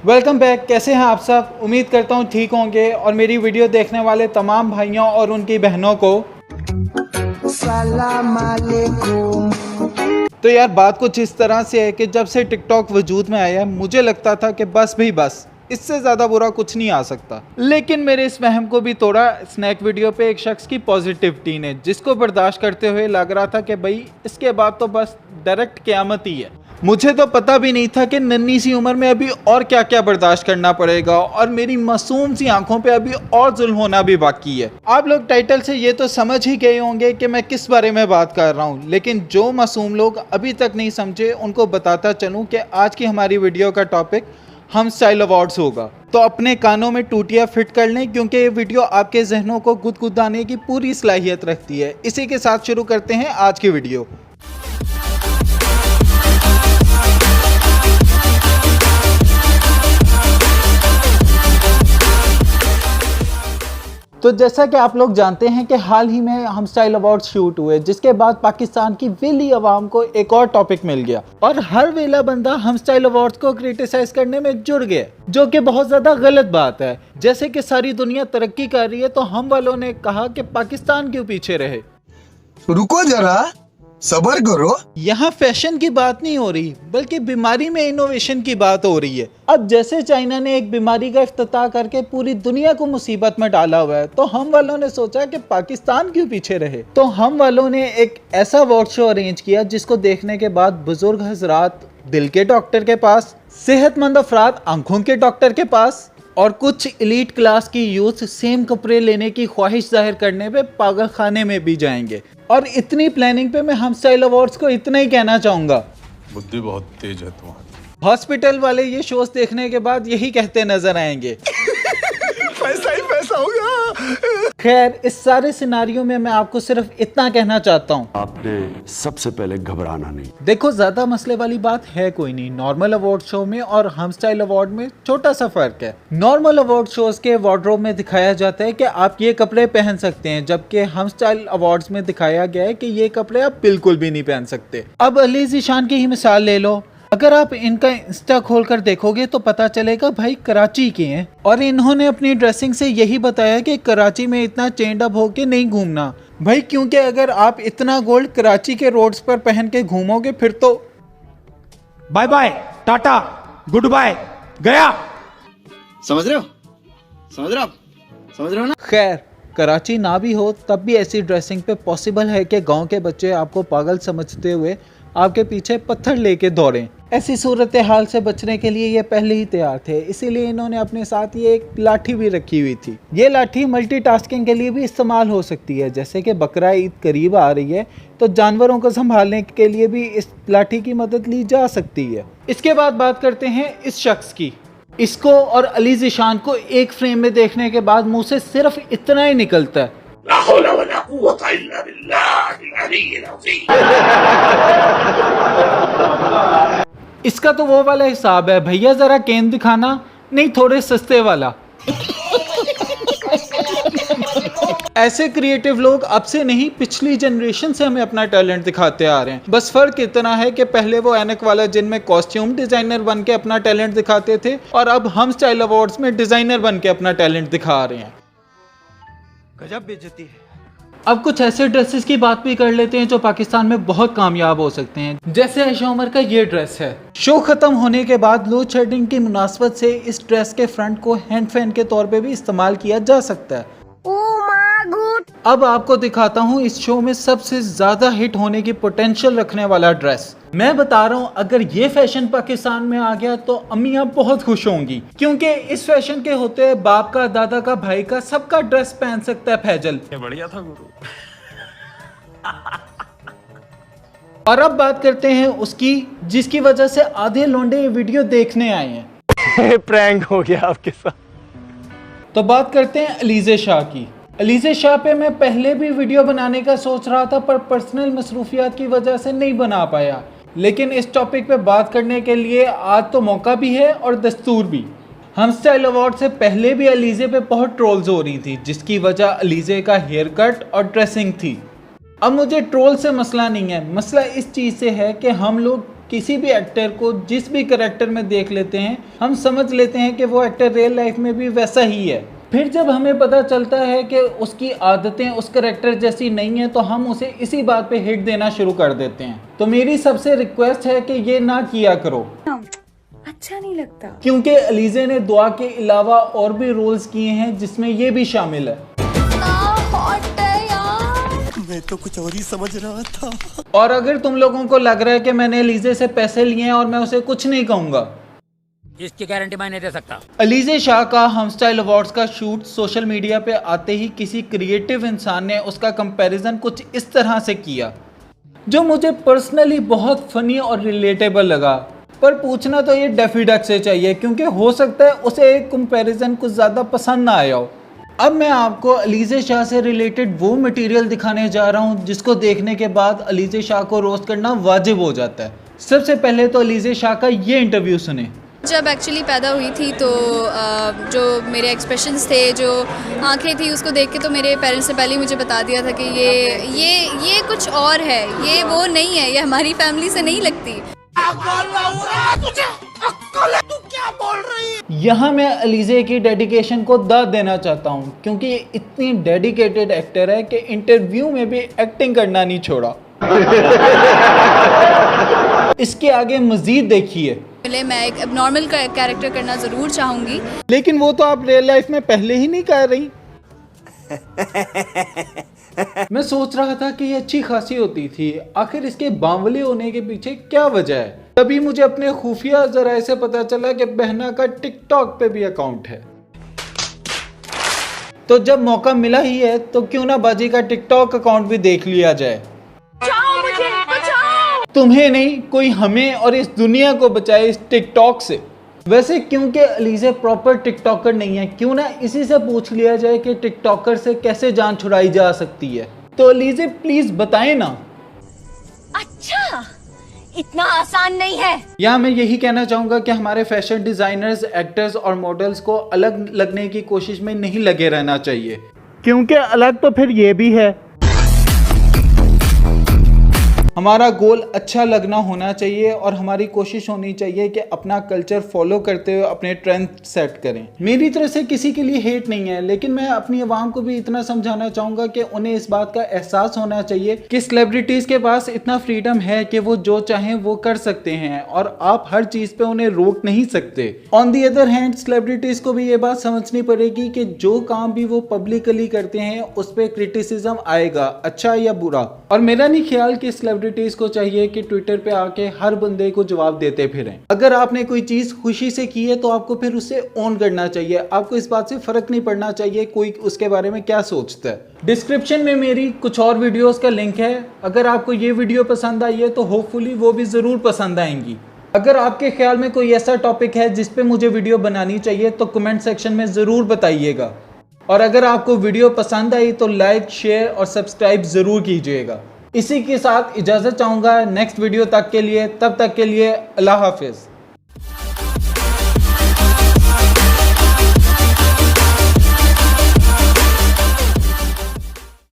Welcome back. कैसे हैं आप सब? उम्मीद करता हूँ ठीक होंगे और मेरी वीडियो देखने वाले तमाम भाइयों और उनकी बहनों को सलाम अलैकुम। तो यार बात कुछ इस तरह से है कि जब से टिकटॉक वजूद में आया है मुझे लगता था कि बस भी बस, इससे ज़्यादा बुरा कुछ नहीं आ सकता। लेकिन मेरे इस वहम को भी तोड़ा स्नैक वीडियो पे एक शख्स की पॉजिटिविटी ने, जिसको बर्दाश्त करते हुए लग रहा था कि भाई इसके बाद तो बस डायरेक्ट क़यामत ही है। मुझे तो पता भी नहीं था कि नन्ही सी उम्र में अभी और क्या क्या बर्दाश्त करना पड़ेगा और मेरी मासूम सी आंखों पे अभी और जुल्म होना भी बाकी है। आप लोग टाइटल से ये तो समझ ही गए होंगे कि मैं किस बारे में बात कर रहा हूँ, लेकिन जो मासूम लोग अभी तक नहीं समझे उनको बताता चलूँ कि आज की हमारी वीडियो का टॉपिक हम स्टाइल अवार्ड्स होगा। तो अपने कानों में टूटियाँ फिट कर लें क्योंकि ये वीडियो आपके जहनों को गुदगुदाने की पूरी सलाहियत रखती है। इसी के साथ शुरू करते हैं आज की वीडियो। तो जैसा कि आप लोग जानते हैं कि हाल ही में हम स्टाइल अवार्ड शूट हुए, जिसके बाद पाकिस्तान की वेली आवाम को एक और टॉपिक मिल गया और हर वेला बंदा हम स्टाइल अवार्ड्स को क्रिटिसाइज करने में जुड़ गया, जो कि बहुत ज्यादा गलत बात है। जैसे कि सारी दुनिया तरक्की कर रही है तो हम वालों ने कहा कि पाकिस्तान क्यों पीछे रहे। रुको जरा, सब्र करो। यहाँ फैशन की बात नहीं हो रही बल्कि बीमारी में इनोवेशन की बात हो रही है। अब जैसे चाइना ने एक बीमारी का इफ्तिताह करके पूरी दुनिया को मुसीबत में डाला हुआ है, तो हम वालों ने सोचा कि पाकिस्तान क्यों पीछे रहे। तो हम वालों ने एक ऐसा अवार्ड शो अरेंज किया जिसको देखने के बाद बुजुर्ग हजरात दिल के डॉक्टर के पास, सेहतमंद अफराद आंखों के डॉक्टर के पास और कुछ एलीट क्लास की यूथ सेम कपड़े लेने की ख्वाहिश जाहिर करने पे पागल खाने में भी जाएंगे। और इतनी प्लानिंग पे मैं हम स्टाइल अवार्ड्स को इतना ही कहना चाहूँगा, बुद्धि बहुत तेज है तुम्हारी। हॉस्पिटल वाले ये शोज देखने के बाद यही कहते नजर आएंगे पैसा ही पैसा होगा। खैर, इस सारे सिनारियों में मैं आपको सिर्फ इतना कहना चाहता हूँ, आपने सबसे पहले घबराना नहीं। देखो ज्यादा मसले वाली बात है कोई नहीं। नॉर्मल अवार्ड शो में और हम स्टाइल अवार्ड में छोटा सा फर्क है। नॉर्मल अवार्ड शोज के वार्डरोब में दिखाया जाता है कि आप ये कपड़े पहन सकते हैं, जबकि हम स्टाइल अवार्ड्स में दिखाया गया है कि ये कपड़े आप बिल्कुल भी नहीं पहन सकते। अब अली ज़ीशान की ही मिसाल ले लो। अगर आप इनका इंस्टा खोलकर देखोगे तो पता चलेगा भाई कराची के हैं और इन्होंने अपनी ड्रेसिंग से यही बताया कि कराची में इतना चेंड अप होके नहीं घूमना भाई, क्योंकि अगर आप इतना गोल्ड कराची के रोड्स पर पहन के घूमोगे फिर तो bye bye, tata, good bye, गया। समझ रहे हो? समझ रहे हो? समझ रहे हो ना? खैर, कराची ना भी हो तब भी ऐसी ड्रेसिंग पे पॉसिबल है कि गांव के बच्चे आपको पागल समझते हुए आपके पीछे पत्थर लेके दौड़ें। ऐसी सूरत हाल से बचने के लिए ये पहले ही तैयार थे, इसीलिए इन्होंने अपने साथ ये एक लाठी भी रखी हुई थी। ये लाठी मल्टीटास्किंग के लिए भी इस्तेमाल हो सकती है, जैसे कि बकरा ईद करीब आ रही है तो जानवरों को संभालने के लिए भी इस लाठी की मदद ली जा सकती है। इसके बाद बात करते हैं इस शख्स की। इसको और अली ज़ीशान को एक फ्रेम में देखने के बाद मुंह से सिर्फ इतना ही निकलता है, इसका तो वो वाला हिसाब है, भैया जरा केन दिखाना, नहीं थोड़े सस्ते वाला। ऐसे क्रिएटिव लोग अब से नहीं पिछली जनरेशन से हमें अपना टैलेंट दिखाते आ रहे हैं। बस फर्क इतना है कि पहले वो ऐनक वाला जिनमें कॉस्ट्यूम डिजाइनर बन के अपना टैलेंट दिखाते थे और अब हम स्टाइल अवार्ड्स में डिजाइनर बन के अपना टैलेंट दिखा रहे हैं। गजब बेइज्जती है। अब कुछ ऐसे ड्रेसेस की बात भी कर लेते हैं जो पाकिस्तान में बहुत कामयाब हो सकते हैं, जैसे आयशा उमर का ये ड्रेस है। शो खत्म होने के बाद लोड शेडिंग की मुनासबत से इस ड्रेस के फ्रंट को हैंड फैन के तौर पे भी इस्तेमाल किया जा सकता है। अब आपको दिखाता हूँ इस शो में सबसे ज्यादा हिट होने की पोटेंशियल रखने वाला ड्रेस। मैं बता रहा हूँ अगर ये फैशन पाकिस्तान में आ गया तो अम्मियाँ बहुत खुश होंगी, क्योंकि इस फैशन के होते बाप का, दादा का, भाई का, सबका ड्रेस पहन सकता है फैजल। ये बढ़िया था गुरु। और अब बात करते हैं उसकी जिसकी वजह से आधे लोंडे ये वीडियो देखने आए हैं। प्रैंक हो गया आपके साथ। तो बात करते हैं अलीज़े शाह की। अलीज़े शाह पे मैं पहले भी वीडियो बनाने का सोच रहा था पर पर्सनल मसरूफियात की वजह से नहीं बना पाया, लेकिन इस टॉपिक पे बात करने के लिए आज तो मौका भी है और दस्तूर भी। हम स्टाइल अवार्ड से पहले भी अलीज़े पे बहुत ट्रोल्स हो रही थी, जिसकी वजह अलीज़े का हेयर कट और ड्रेसिंग थी। अब मुझे ट्रोल से मसला नहीं है, मसला इस चीज़ से है कि हम लोग किसी भी एक्टर को जिस भी करेक्टर में देख लेते हैं, हम समझ लेते हैं कि वो एक्टर रियल लाइफ में भी वैसा ही है। फिर जब हमें पता चलता है कि उसकी आदतें उस करेक्टर जैसी नहीं है तो हम उसे इसी बात पे हिट देना शुरू कर देते हैं। तो मेरी सबसे रिक्वेस्ट है कि ये ना किया करो, अच्छा नहीं लगता, क्योंकि अलीज़े ने दुआ के अलावा और भी रोल्स किए हैं जिसमें ये भी शामिल है। मैं तो कुछ और ही समझ रहा था। और अगर तुम लोगों को लग रहा है कि मैंने अलीज़े से पैसे लिए हैं और मैं उसे कुछ नहीं कहूँगा, इसकी गारंटी मैं नहीं दे सकता। अलीज़े शाह का हम स्टाइल अवार्ड्स का शूट सोशल मीडिया पे आते ही किसी क्रिएटिव इंसान ने उसका कंपैरिजन कुछ इस तरह से किया जो मुझे पर्सनली बहुत फनी और रिलेटेबल लगा। पर पूछना तो ये डेफी डक से चाहिए, क्योंकि हो सकता है उसे एक कंपैरिजन कुछ ज़्यादा पसंद ना आया हो। अब मैं आपको अलीज़े शाह से रिलेटेड वो मटेरियल दिखाने जा रहा हूँ जिसको देखने के बाद अलीज़े शाह को रोस्ट करना वाजिब हो जाता है। सबसे पहले तो अलीज़े शाह का ये इंटरव्यू सुने। जब एक्चुअली पैदा हुई थी तो जो मेरे एक्सप्रेशंस थे, जो आंखें थी, उसको देख के तो मेरे पेरेंट्स ने पहले ही मुझे बता दिया था कि ये कुछ और है, ये वो नहीं है, ये हमारी फैमिली से नहीं लगती। यहाँ मैं अलीज़े की डेडिकेशन को दाद देना चाहता हूँ, क्योंकि ये इतनी डेडिकेटेड एक्टर है कि इंटरव्यू में भी एक्टिंग करना नहीं छोड़ा। इसके आगे मजीद देखिए। मैं एक एबनॉर्मल कैरेक्टर करना ज़रूर चाहूँगी, लेकिन वो तो आप रियल लाइफ में पहले ही नहीं कर रही। मैं सोच रहा था कि ये अच्छी खासी होती थी, आखिर इसके बावले होने के पीछे क्या वजह है। तभी मुझे अपने खुफिया जराए से पता चला कि बहना का टिकटॉक पे भी अकाउंट है। तो जब मौका मिला ही है तो क्यों ना बाजी का टिकटॉक अकाउंट भी देख लिया जाए। तुम्हें नहीं, कोई हमें और इस दुनिया को बचाए इस टिकटॉक से। वैसे क्योंकि अलीज़े प्रॉपर टिकटॉकर नहीं है, क्यों ना इसी से पूछ लिया जाए कि टिकटॉकर से कैसे जान छुड़ाई जा सकती है। तो अलीज़े प्लीज बताएं ना। अच्छा, इतना आसान नहीं है। यहाँ मैं यही कहना चाहूँगा कि हमारे फैशन डिज़ाइनर्स, एक्टर्स और मॉडल्स को अलग लगने की कोशिश में नहीं लगे रहना चाहिए, क्योंकि अलग तो फिर ये भी है। हमारा गोल अच्छा लगना होना चाहिए और हमारी कोशिश होनी चाहिए कि अपना कल्चर फॉलो करते हुए अपने ट्रेंड सेट करें। मेरी तरफ से किसी के लिए हेट नहीं है, लेकिन मैं अपनी आवाम को भी इतना समझाना चाहूँगा कि उन्हें इस बात का एहसास होना चाहिए कि सेलिब्रिटीज़ के पास इतना फ्रीडम है कि वो जो चाहें वो कर सकते हैं और आप हर चीज़ पे उन्हें रोक नहीं सकते। On the other hand celebrities को भी ये बात समझनी पड़ेगी कि जो काम भी वो पब्लिकली करते हैं उस पर क्रिटिसिज्म आएगा, अच्छा या बुरा। और मेरा नहीं ख्याल कि सेलिब्रिटीज़ को चाहिए कि ट्विटर पे आके हर बंदे को जवाब देते फिरें। अगर आपने कोई चीज खुशी से की है तो आपको फिर उसे ऑन करना चाहिए। आपको इस बात से फर्क नहीं पड़ना चाहिए कोई उसके बारे में क्या सोचता है। डिस्क्रिप्शन में मेरी कुछ और वीडियोस का लिंक है। अगर आपको ये वीडियो पसंद आई है तो होपफुली वो भी जरूर पसंद आएंगी। अगर आपके ख्याल में कोई ऐसा टॉपिक है जिस पे मुझे वीडियो बनानी चाहिए तो कमेंट सेक्शन में जरूर बताइएगा। और अगर आपको वीडियो पसंद आई तो लाइक, शेयर और सब्सक्राइब जरूर कीजिएगा। इसी के साथ इजाज़त चाहूँगा नेक्स्ट वीडियो तक के लिए। तब तक के लिए अल्लाह हाफिज़।